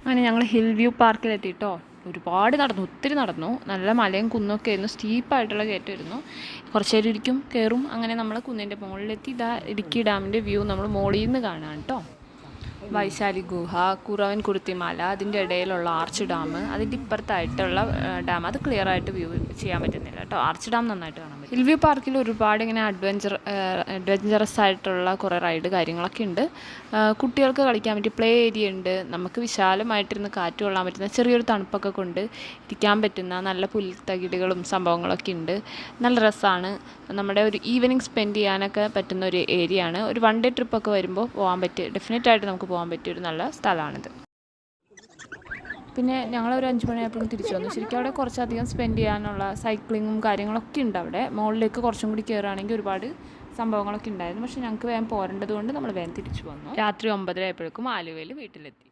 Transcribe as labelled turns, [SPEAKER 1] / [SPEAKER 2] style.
[SPEAKER 1] അങ്ങനെ ഞങ്ങൾ hill view പാർക്കിലെത്തിയിട്ടോ. ഒരുപാട് നടന്നു, ഒത്തിരി നടന്നു. നല്ല മലയും കുന്നൊക്കെ ആയിരുന്നു, സ്റ്റീപ്പായിട്ടുള്ള കയറ്റമായിരുന്നു. കുറച്ച് നേരം ഇരിക്കും, കയറും. അങ്ങനെ നമ്മൾ കുന്നിൻ്റെ മുകളിലെത്തി. ഇതാ ഇടുക്കി ഡാമിൻ്റെ വ്യൂ നമ്മൾ മുകളിൽ നിന്ന് കാണാം കേട്ടോ. വൈശാലി ഗുഹ, കുറവൻ കുരുത്തിമല, അതിൻ്റെ ഇടയിലുള്ള ആർച്ച് ഡാം, അതിൻ്റെ ഇപ്പുറത്തായിട്ടുള്ള ഡാം, അത് ക്ലിയർ ആയിട്ട് വ്യൂ ചെയ്യാൻ പറ്റുന്നില്ല കേട്ടോ. ആർച്ച് ഡാം നന്നായിട്ട് കാണാൻ പറ്റും. ഹിൽ വ്യൂ പാർക്കിൽ ഒരുപാട് ഇങ്ങനെ അഡ്വഞ്ചറസ് ആയിട്ടുള്ള കുറേ റൈഡ് കാര്യങ്ങളൊക്കെ ഉണ്ട്. കുട്ടികൾക്ക് കളിക്കാൻ പറ്റിയ പ്ലേ ഏരിയ ഉണ്ട്. നമുക്ക് വിശാലമായിട്ടിരുന്ന് കാറ്റ് കൊള്ളാൻ പറ്റുന്ന, ചെറിയൊരു തണുപ്പൊക്കെ കൊണ്ട് ഇരിക്കാൻ പറ്റുന്ന നല്ല പുൽത്തകിടികളും സംഭവങ്ങളൊക്കെ ഉണ്ട്. നല്ല രസമാണ്. നമ്മുടെ ഒരു ഈവനിങ് സ്പെൻഡ് ചെയ്യാനൊക്കെ പറ്റുന്ന ഒരു ഏരിയ ആണ്. ഒരു വൺ ഡേ ട്രിപ്പൊക്കെ വരുമ്പോൾ പോകാൻ പറ്റിയ, ഡെഫിനറ്റായിട്ട് നമുക്ക് പോകാൻ പറ്റിയൊരു നല്ല സ്ഥലമാണിത്. പിന്നെ ഞങ്ങളൊരു 5 മണിയായപ്പോഴും തിരിച്ചു വന്നു. ശരിക്കും അവിടെ കുറച്ചധികം സ്പെൻഡ് ചെയ്യാനുള്ള സൈക്ലിങ്ങും കാര്യങ്ങളൊക്കെ ഉണ്ട്. അവിടെ മുകളിലേക്ക് കുറച്ചും കൂടി കയറുകയാണെങ്കിൽ ഒരുപാട് സംഭവങ്ങളൊക്കെ ഉണ്ടായിരുന്നു. പക്ഷേ ഞങ്ങൾക്ക് വേഗം പോരേണ്ടത് കൊണ്ട് നമ്മൾ വേഗം തിരിച്ചു വന്നു. രാത്രി 9:30 ആയപ്പോഴേക്കും ആലുവയിൽ വീട്ടിലെത്തി.